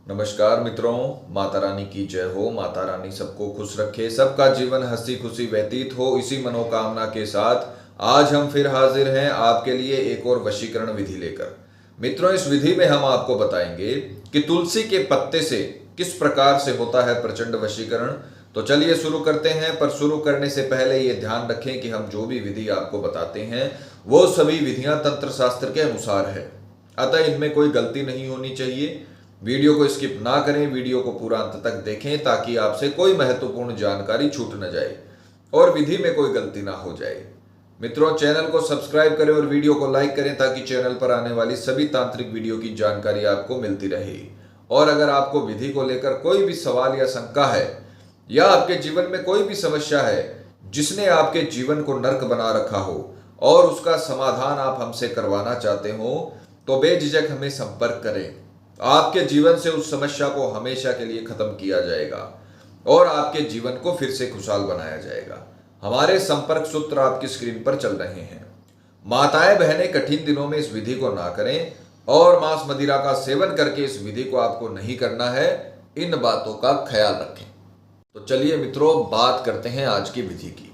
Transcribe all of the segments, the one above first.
नमस्कार मित्रों, माता रानी की जय हो। माता रानी सबको खुश रखे, सबका जीवन हंसी खुशी व्यतीत हो, इसी मनोकामना के साथ आज हम फिर हाजिर हैं आपके लिए एक और वशीकरण विधि लेकर। मित्रों, इस विधि में हम आपको बताएंगे कि तुलसी के पत्ते से किस प्रकार से होता है प्रचंड वशीकरण। तो चलिए शुरू करते हैं, पर शुरू करने से पहले ये ध्यान रखें कि हम जो भी विधि आपको बताते हैं वो सभी विधियां तंत्र शास्त्र के अनुसार है, अतः इनमें कोई गलती नहीं होनी चाहिए। वीडियो को स्किप ना करें, वीडियो को पूरा अंत तक देखें ताकि आपसे कोई महत्वपूर्ण जानकारी छूट न जाए और विधि में कोई गलती ना हो जाए। मित्रों, चैनल को सब्सक्राइब करें और वीडियो को लाइक करें ताकि चैनल पर आने वाली सभी तांत्रिक वीडियो की जानकारी आपको मिलती रहे। और अगर आपको विधि को लेकर कोई भी सवाल या शंका है या आपके जीवन में कोई भी समस्या है जिसने आपके जीवन को नर्क बना रखा हो और उसका समाधान आप हमसे करवाना चाहते हो, तो बेझिझक हमें संपर्क करें। आपके जीवन से उस समस्या को हमेशा के लिए खत्म किया जाएगा और आपके जीवन को फिर से खुशहाल बनाया जाएगा। हमारे संपर्क सूत्र आपकी स्क्रीन पर चल रहे हैं। माताएं बहनें कठिन दिनों में इस विधि को ना करें और मांस मदिरा का सेवन करके इस विधि को आपको नहीं करना है, इन बातों का ख्याल रखें। तो चलिए मित्रों, बात करते हैं आज की विधि की।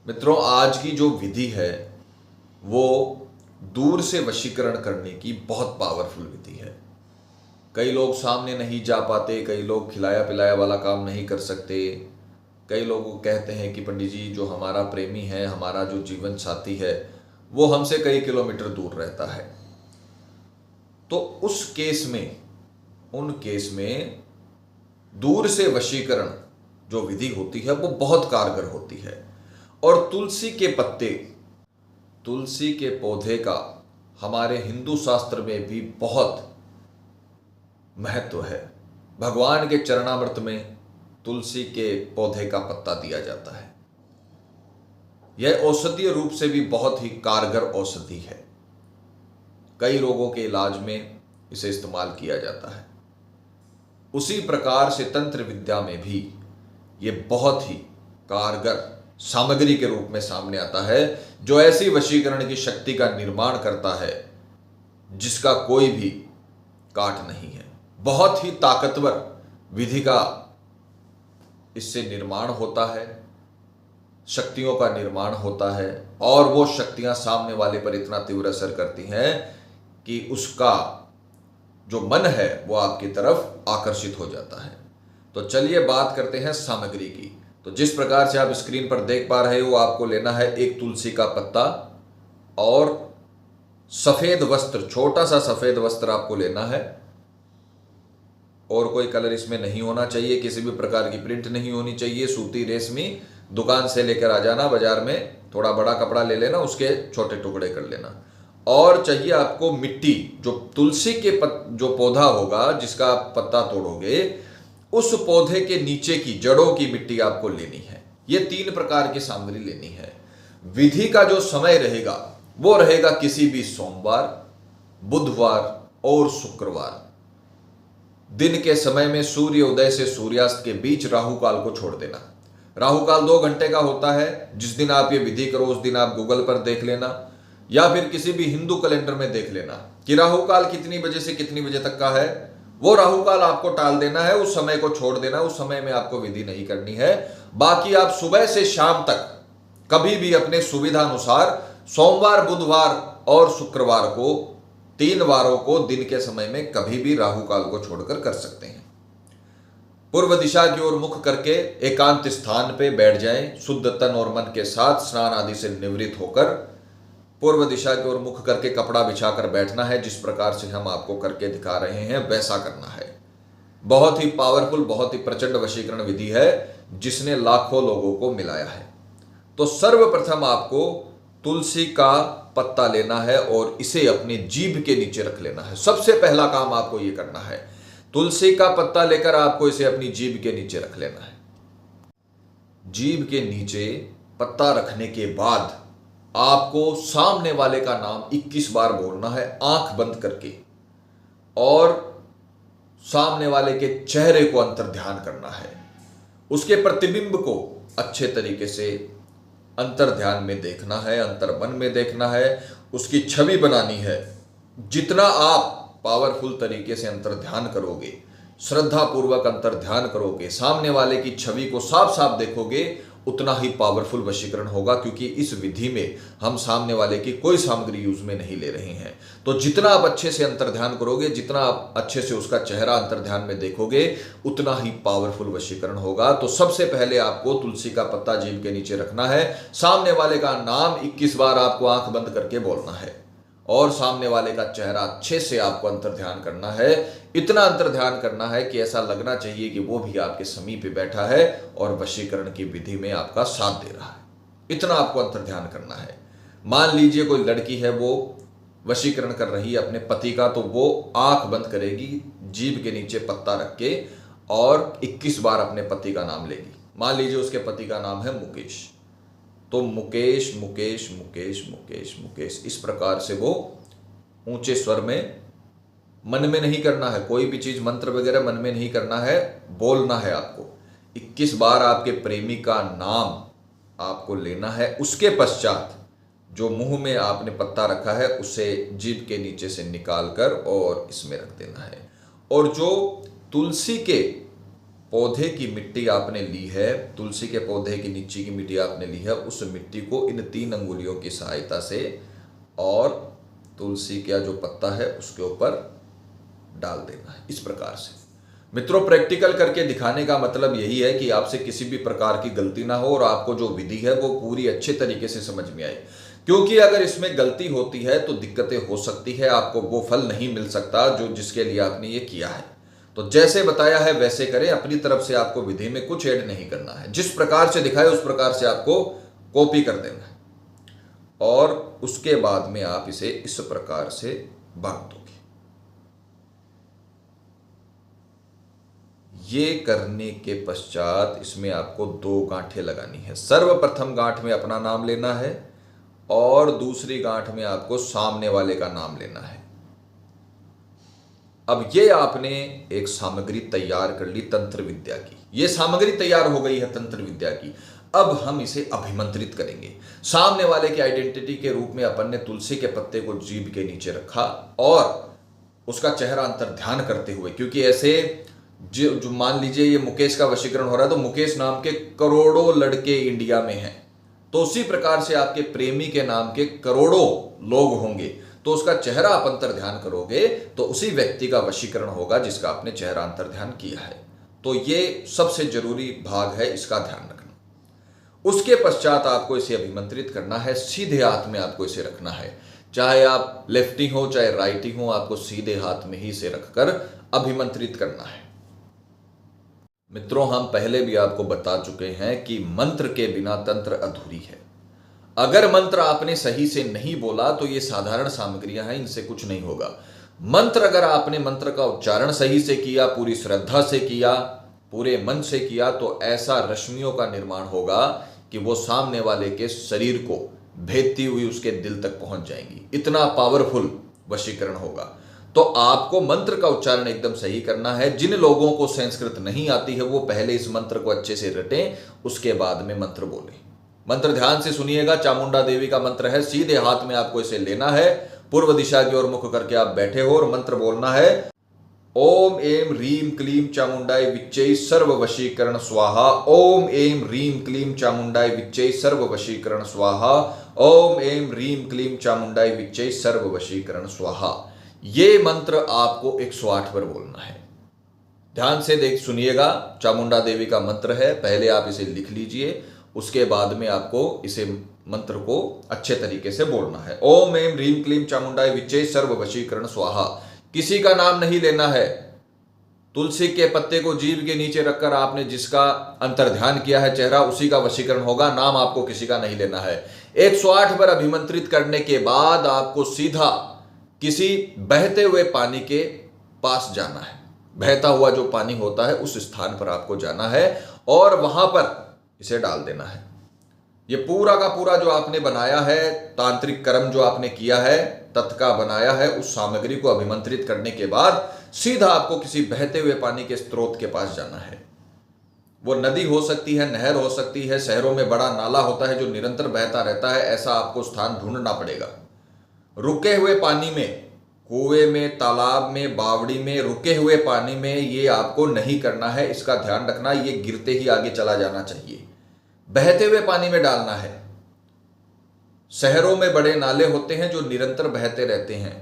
मित्रों, आज की जो विधि है वो दूर से वशीकरण करने की बहुत पावरफुल विधि है। कई लोग सामने नहीं जा पाते, कई लोग खिलाया पिलाया वाला काम नहीं कर सकते। कई लोग कहते हैं कि पंडित जी, जो हमारा प्रेमी है, हमारा जो जीवन साथी है, वो हमसे कई किलोमीटर दूर रहता है। तो उन केस में दूर से वशीकरण जो विधि होती है वो बहुत कारगर होती है। और तुलसी के पत्ते, तुलसी के पौधे का हमारे हिंदू शास्त्र में भी बहुत महत्व है। भगवान के चरणामृत में तुलसी के पौधे का पत्ता दिया जाता है। यह औषधीय रूप से भी बहुत ही कारगर औषधि है। कई रोगों के इलाज में इसे इस्तेमाल किया जाता है। उसी प्रकार से तंत्र विद्या में भी यह बहुत ही कारगर सामग्री के रूप में सामने आता है, जो ऐसी वशीकरण की शक्ति का निर्माण करता है जिसका कोई भी काट नहीं है। बहुत ही ताकतवर विधि का इससे निर्माण होता है, शक्तियों का निर्माण होता है, और वो शक्तियां सामने वाले पर इतना तीव्र असर करती हैं कि उसका जो मन है वो आपकी तरफ आकर्षित हो जाता है। तो चलिए बात करते हैं सामग्री की। तो जिस प्रकार से आप स्क्रीन पर देख पा रहे हो, आपको लेना है एक तुलसी का पत्ता और सफेद वस्त्र, छोटा सा सफेद वस्त्र आपको लेना है। और कोई कलर इसमें नहीं होना चाहिए, किसी भी प्रकार की प्रिंट नहीं होनी चाहिए। सूती रेशमी दुकान से लेकर आ जाना, बाजार में थोड़ा बड़ा कपड़ा ले लेना, उसके छोटे टुकड़े कर लेना। और चाहिए आपको मिट्टी, जो तुलसी के जो पौधा होगा जिसका आप पत्ता तोड़ोगे, उस पौधे के नीचे की जड़ों की मिट्टी आपको लेनी है। ये 3 प्रकार की सामग्री लेनी है। विधि का जो समय रहेगा वो रहेगा किसी भी सोमवार, बुधवार और शुक्रवार। दिन के समय में सूर्य उदय से सूर्यास्त के बीच राहु काल को छोड़ देना। राहु काल 2 घंटे का होता है। जिस दिन आप ये विधि करो उस दिन आप गूगल पर देख लेना या फिर किसी भी हिंदू कैलेंडर में देख लेना कि राहु काल कितनी बजे से कितनी बजे तक का है। वो राहु काल आपको टाल देना है, उस समय को छोड़ देना, उस समय में आपको विधि नहीं करनी है। बाकी आप सुबह से शाम तक कभी भी अपने सुविधा अनुसार सोमवार, बुधवार और शुक्रवार को, 3 वारों को दिन के समय में कभी भी राहु काल को छोड़कर कर सकते हैं। पूर्व दिशा की ओर मुख करके एकांत स्थान पे बैठ जाएं, शुद्ध तन और मन के साथ स्नान आदि से निवृत्त होकर पूर्व दिशा की ओर मुख करके कपड़ा बिछाकर बैठना है। जिस प्रकार से हम आपको करके दिखा रहे हैं वैसा करना है। बहुत ही पावरफुल, बहुत ही प्रचंड वशीकरण विधि है जिसने लाखों लोगों को मिलाया है। तो सर्वप्रथम आपको तुलसी का पत्ता लेना है और इसे अपनी जीभ के नीचे रख लेना है। सबसे पहला काम आपको यह करना है, तुलसी का पत्ता लेकर आपको इसे अपनी जीभ के नीचे रख लेना है। जीभ के नीचे पत्ता रखने के बाद आपको सामने वाले का नाम 21 बार बोलना है, आंख बंद करके, और सामने वाले के चेहरे को अंतर ध्यान करना है। उसके प्रतिबिंब को अच्छे तरीके से अंतर ध्यान में देखना है, अंतर मन में देखना है, उसकी छवि बनानी है। जितना आप पावरफुल तरीके से अंतर ध्यान करोगे, श्रद्धा पूर्वक अंतर ध्यान करोगे, सामने वाले की छवि को साफ साफ देखोगे, उतना ही पावरफुल वशीकरण होगा, क्योंकि इस विधि में हम सामने वाले की कोई सामग्री यूज में नहीं ले रहे हैं। तो जितना आप अच्छे से अंतर ध्यान करोगे, जितना आप अच्छे से उसका चेहरा अंतर ध्यान में देखोगे, उतना ही पावरफुल वशीकरण होगा। तो सबसे पहले आपको तुलसी का पत्ता जीभ के नीचे रखना है, सामने वाले का नाम 21 बार आपको आंख बंद करके बोलना है और सामने वाले का चेहरा अच्छे से आपको अंतर ध्यान करना है। इतना अंतर ध्यान करना है कि ऐसा लगना चाहिए कि वो भी आपके समीप बैठा है और वशीकरण की विधि में आपका साथ दे रहा है। इतना आपको अंतर ध्यान करना है। मान लीजिए कोई लड़की है, वो वशीकरण कर रही है अपने पति का, तो वो आंख बंद करेगी, जीभ के नीचे पत्ता रख के और 21 बार अपने पति का नाम लेगी। मान लीजिए उसके पति का नाम है मुकेश, तो मुकेश मुकेश मुकेश मुकेश मुकेश, इस प्रकार से वो ऊंचे स्वर में, मन में नहीं करना है, कोई भी चीज मंत्र वगैरह मन में नहीं करना है, बोलना है आपको। 21 बार आपके प्रेमी का नाम आपको लेना है। उसके पश्चात जो मुंह में आपने पत्ता रखा है उसे जीभ के नीचे से निकाल कर और इसमें रख देना है। और जो तुलसी के पौधे की मिट्टी आपने ली है, तुलसी के पौधे की नीचे की मिट्टी आपने ली है, उस मिट्टी को इन 3 अंगुलियों की सहायता से और तुलसी का जो पत्ता है उसके ऊपर डाल देना है, इस प्रकार से। मित्रों, प्रैक्टिकल करके दिखाने का मतलब यही है कि आपसे किसी भी प्रकार की गलती ना हो और आपको जो विधि है वो पूरी अच्छे तरीके से समझ में आए। क्योंकि अगर इसमें गलती होती है तो दिक्कतें हो सकती है, आपको वो फल नहीं मिल सकता जो जिसके लिए आपने ये किया है। तो जैसे बताया है वैसे करें, अपनी तरफ से आपको विधि में कुछ ऐड नहीं करना है। जिस प्रकार से दिखाए उस प्रकार से आपको कॉपी कर देना है और उसके बाद में आप इसे इस प्रकार से बांट दोगे। ये करने के पश्चात इसमें आपको 2 गांठें लगानी है। सर्वप्रथम गांठ में अपना नाम लेना है और दूसरी गांठ में आपको सामने वाले का नाम लेना है। अब ये आपने एक सामग्री तैयार कर ली तंत्र विद्या की, ये सामग्री तैयार हो गई है तंत्र विद्या की। अब हम इसे अभिमंत्रित करेंगे। सामने वाले की आइडेंटिटी के रूप में अपन ने तुलसी के पत्ते को जीभ के नीचे रखा और उसका चेहरा अंतर ध्यान करते हुए, क्योंकि ऐसे जो मान लीजिए ये मुकेश का वशीकरण हो रहा है, तो मुकेश नाम के करोड़ों लड़के इंडिया में हैं, तो उसी प्रकार से आपके प्रेमी के नाम के करोड़ों लोग होंगे। तो उसका चेहरा आप अंतर ध्यान करोगे तो उसी व्यक्ति का वशीकरण होगा जिसका आपने चेहरा अंतर ध्यान किया है। तो ये सबसे जरूरी भाग है, इसका ध्यान रखना। उसके पश्चात आपको इसे अभिमंत्रित करना है, सीधे हाथ में आपको इसे रखना है। चाहे आप लेफ्टी हो चाहे राइटी हो, आपको सीधे हाथ में ही इसे रखकर अभिमंत्रित करना है। मित्रों, हम पहले भी आपको बता चुके हैं कि मंत्र के बिना तंत्र अधूरी है। अगर मंत्र आपने सही से नहीं बोला तो ये साधारण सामग्रियां हैं, इनसे कुछ नहीं होगा। मंत्र अगर आपने मंत्र का उच्चारण सही से किया, पूरी श्रद्धा से किया, पूरे मन से किया, तो ऐसा रश्मियों का निर्माण होगा कि वो सामने वाले के शरीर को भेदती हुई उसके दिल तक पहुंच जाएंगी। इतना पावरफुल वशीकरण होगा। तो आपको मंत्र का उच्चारण एकदम सही करना है। जिन लोगों को संस्कृत नहीं आती है वो पहले इस मंत्र को अच्छे से रटें, उसके बाद में मंत्र बोलें। मंत्र ध्यान से सुनिएगा। चामुंडा देवी का मंत्र है, सीधे हाथ में आपको इसे लेना है, पूर्व दिशा की ओर मुख करके आप बैठे हो और मंत्र बोलना है, ओम एम रीम क्लीम चामुंडाय विच्चै सर्व वशीकरण स्वाहा। ओम एम रीम क्लीम चामुंडाय विच्चै सर्व वशीकरण स्वाहा। ओम एम रीम क्लीम चामुंडाय विच्चै सर्व वशीकरण स्वाहा। ये मंत्र आपको 108 बार बोलना है। ध्यान से देख सुनिएगा। चामुंडा देवी का मंत्र है, पहले आप इसे लिख लीजिए, उसके बाद में आपको इसे मंत्र को अच्छे तरीके से बोलना है। ओम एम ह्रीम क्लीम चामुंडाय विच्चै सर्व वशीकरण स्वाहा। किसी का नाम नहीं लेना है। तुलसी के पत्ते को जीभ के नीचे रखकर आपने जिसका अंतर ध्यान किया है चेहरा, उसी का वशीकरण होगा। नाम आपको किसी का नहीं लेना है। 108 बार अभिमंत्रित करने के बाद आपको सीधा किसी बहते हुए पानी के पास जाना है। बहता हुआ जो पानी होता है उस स्थान पर आपको जाना है और वहां पर इसे डाल देना है। ये पूरा का पूरा जो आपने बनाया है, तांत्रिक कर्म जो आपने किया है, तत्का बनाया है, उस सामग्री को अभिमंत्रित करने के बाद सीधा आपको किसी बहते हुए पानी के स्रोत के पास जाना है। वो नदी हो सकती है, नहर हो सकती है, शहरों में बड़ा नाला होता है जो निरंतर बहता रहता है, ऐसा आपको स्थान ढूंढना पड़ेगा। रुके हुए पानी में कुएं में, तालाब में, बावड़ी में, रुके हुए पानी में ये आपको नहीं करना है। इसका ध्यान रखना, ये गिरते ही आगे चला जाना चाहिए। बहते हुए पानी में डालना है। शहरों में बड़े नाले होते हैं जो निरंतर बहते रहते हैं,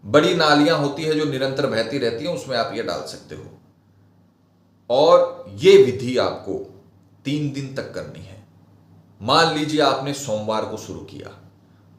बड़ी नालियां होती है जो निरंतर बहती रहती हैं, उसमें आप ये डाल सकते हो। और ये विधि आपको 3 दिन तक करनी है। मान लीजिए आपने सोमवार को शुरू किया,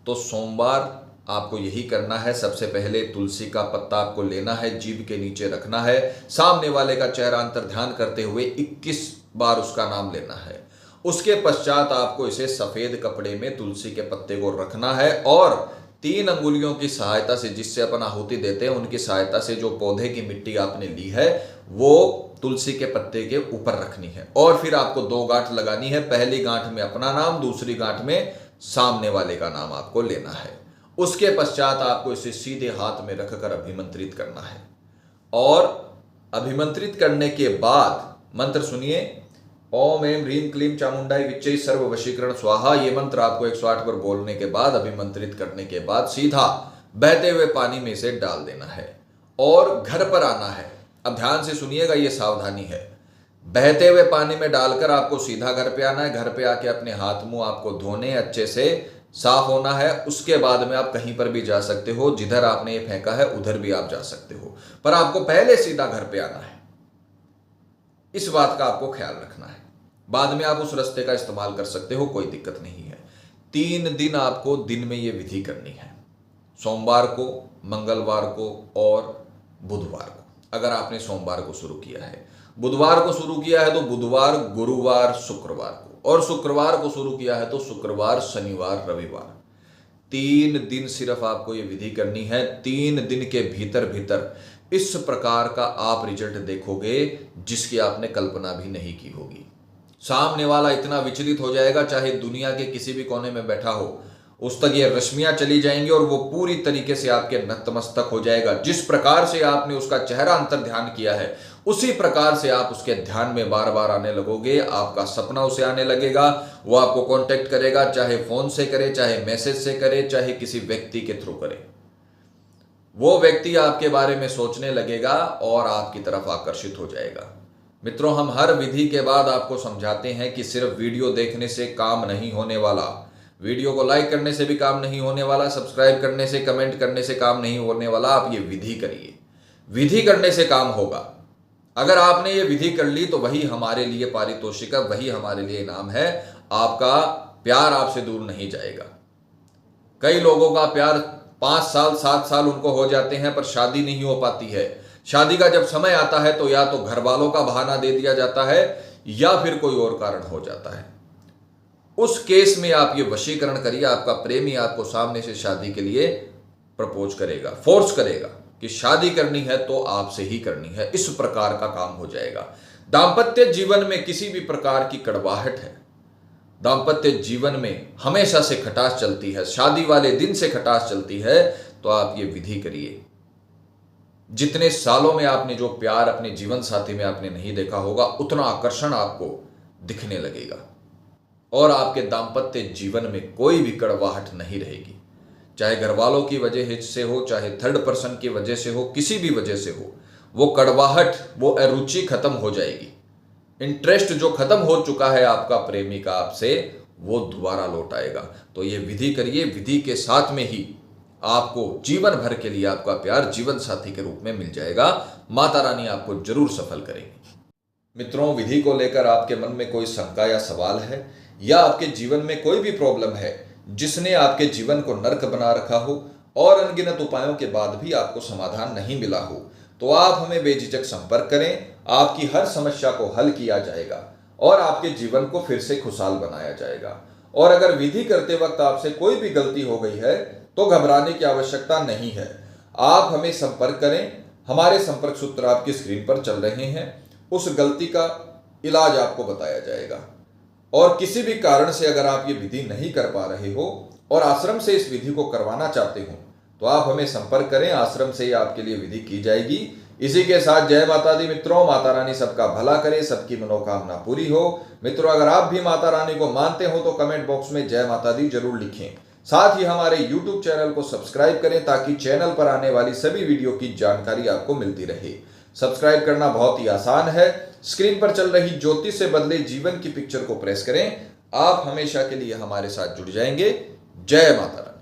तो सोमवार आपको यही करना है। सबसे पहले तुलसी का पत्ता आपको लेना है, जीभ के नीचे रखना है, सामने वाले का चेहरा अंतर ध्यान करते हुए 21 बार उसका नाम लेना है। उसके पश्चात आपको इसे सफेद कपड़े में तुलसी के पत्ते को रखना है और 3 अंगुलियों की सहायता से, जिससे अपन आहुति देते हैं, उनकी सहायता से जो पौधे की मिट्टी आपने ली है वो तुलसी के पत्ते के ऊपर रखनी है। और फिर आपको 2 गांठ लगानी है। पहली गांठ में अपना नाम, दूसरी गांठ में सामने वाले का नाम आपको लेना है। उसके पश्चात आपको इसे सीधे हाथ में रखकर अभिमंत्रित करना है। और अभिमंत्रित करने के बाद मंत्र सुनिए, ओम एम ह्रीम क्लीम चामुंडाई विच्चै सर्व वशीकरण स्वाहा। ये मंत्र आपको 108 बार बोलने के बाद, अभिमंत्रित करने के बाद सीधा बहते हुए पानी में इसे डाल देना है और घर पर आना है। अब ध्यान से सुनिएगा, ये सावधानी है। बहते हुए पानी में डालकर आपको सीधा घर पे आना है। घर पे आके अपने हाथ मुंह आपको धोने, अच्छे से साफ होना है। उसके बाद में आप कहीं पर भी जा सकते हो, जिधर आपने ये फेंका है उधर भी आप जा सकते हो, पर आपको पहले सीधा घर पे आना है। इस बात का आपको ख्याल रखना है। बाद में आप उस रास्ते का इस्तेमाल कर सकते हो, कोई दिक्कत नहीं है। 3 दिन आपको दिन में ये विधि करनी है, सोमवार को, मंगलवार को और बुधवार को। अगर आपने सोमवार को शुरू किया है, बुधवार को शुरू किया है तो बुधवार, गुरुवार, शुक्रवार को, और शुक्रवार को शुरू किया है तो शुक्रवार, शनिवार, रविवार। 3 दिन सिर्फ आपको ये विधि करनी है। 3 दिन के भीतर भीतर इस प्रकार का आप रिजल्ट देखोगे जिसकी आपने कल्पना भी नहीं की होगी। सामने वाला इतना विचलित हो जाएगा, चाहे दुनिया के किसी भी कोने में बैठा हो, उस तक ये रश्मियां चली जाएंगी और वो पूरी तरीके से आपके नतमस्तक हो जाएगा। जिस प्रकार से आपने उसका चेहरा अंतर ध्यान किया है, उसी प्रकार से आप उसके ध्यान में बार बार आने लगोगे। आपका सपना उसे आने लगेगा, वो आपको कांटेक्ट करेगा, चाहे फोन से करे, चाहे मैसेज से करे, चाहे किसी व्यक्ति के थ्रू करे। वो व्यक्ति आपके बारे में सोचने लगेगा और आपकी तरफ आकर्षित हो जाएगा। मित्रों, हम हर विधि के बाद आपको समझाते हैं कि सिर्फ वीडियो देखने से काम नहीं होने वाला, वीडियो को लाइक करने से भी काम नहीं होने वाला, सब्सक्राइब करने से, कमेंट करने से काम नहीं होने वाला। आप ये विधि करिए, विधि करने से काम होगा। अगर आपने ये विधि कर ली तो वही हमारे लिए पारितोषिक है, वही हमारे लिए इनाम है। आपका प्यार आपसे दूर नहीं जाएगा। कई लोगों का प्यार 5 साल 7 साल उनको हो जाते हैं पर शादी नहीं हो पाती है। शादी का जब समय आता है तो या तो घर वालों का बहाना दे दिया जाता है या फिर कोई और कारण हो जाता है। उस केस में आप ये वशीकरण करिए, आपका प्रेमी आपको सामने से शादी के लिए प्रपोज करेगा, फोर्स करेगा कि शादी करनी है तो आपसे ही करनी है। इस प्रकार का काम हो जाएगा। दांपत्य जीवन में किसी भी प्रकार की कड़वाहट है, दांपत्य जीवन में हमेशा से खटास चलती है, शादी वाले दिन से खटास चलती है, तो आप ये विधि करिए। जितने सालों में आपने जो प्यार अपने जीवन साथी में आपने नहीं देखा होगा, उतना आकर्षण आपको दिखने लगेगा और आपके दांपत्य जीवन में कोई भी कड़वाहट नहीं रहेगी। चाहे घर वालों की वजह से हो, चाहे थर्ड पर्सन की वजह से हो, किसी भी वजह से हो, वो कड़वाहट, वो अरुचि खत्म हो जाएगी। इंटरेस्ट जो खत्म हो चुका है आपका प्रेमी का आपसे, वो दोबारा लौट आएगा। तो ये विधि करिए। विधि के साथ में ही आपको जीवन भर के लिए आपका प्यार जीवन साथी के रूप में मिल जाएगा। माता रानी आपको जरूर सफल करेंगी। मित्रों, विधि को लेकर आपके मन में कोई शंका या सवाल है, या आपके जीवन में कोई भी प्रॉब्लम है जिसने आपके जीवन को नर्क बना रखा हो और अनगिनत उपायों के बाद भी आपको समाधान नहीं मिला हो, तो आप हमें बेझिझक संपर्क करें। आपकी हर समस्या को हल किया जाएगा और आपके जीवन को फिर से खुशहाल बनाया जाएगा। और अगर विधि करते वक्त आपसे कोई भी गलती हो गई है तो घबराने की आवश्यकता नहीं है। आप हमें संपर्क करें, हमारे संपर्क सूत्र आपकी स्क्रीन पर चल रहे हैं। उस गलती का इलाज आपको बताया जाएगा। और किसी भी कारण से अगर आप ये विधि नहीं कर पा रहे हो और आश्रम से इस विधि को करवाना चाहते हो, तो आप हमें संपर्क करें। आश्रम से ही आपके लिए विधि की जाएगी। इसी के साथ जय माता दी मित्रों। माता रानी सबका भला करे, सबकी मनोकामना पूरी हो। मित्रों, अगर आप भी माता रानी को मानते हो तो कमेंट बॉक्स में जय माता दी जरूर लिखें। साथ ही हमारे YouTube चैनल को सब्सक्राइब करें ताकि चैनल पर आने वाली सभी वीडियो की जानकारी आपको मिलती रहे। सब्सक्राइब करना बहुत ही आसान है। स्क्रीन पर चल रही ज्योतिष से बदले जीवन की पिक्चर को प्रेस करें। आप हमेशा के लिए हमारे साथ जुड़ जाएंगे। जय माता दी।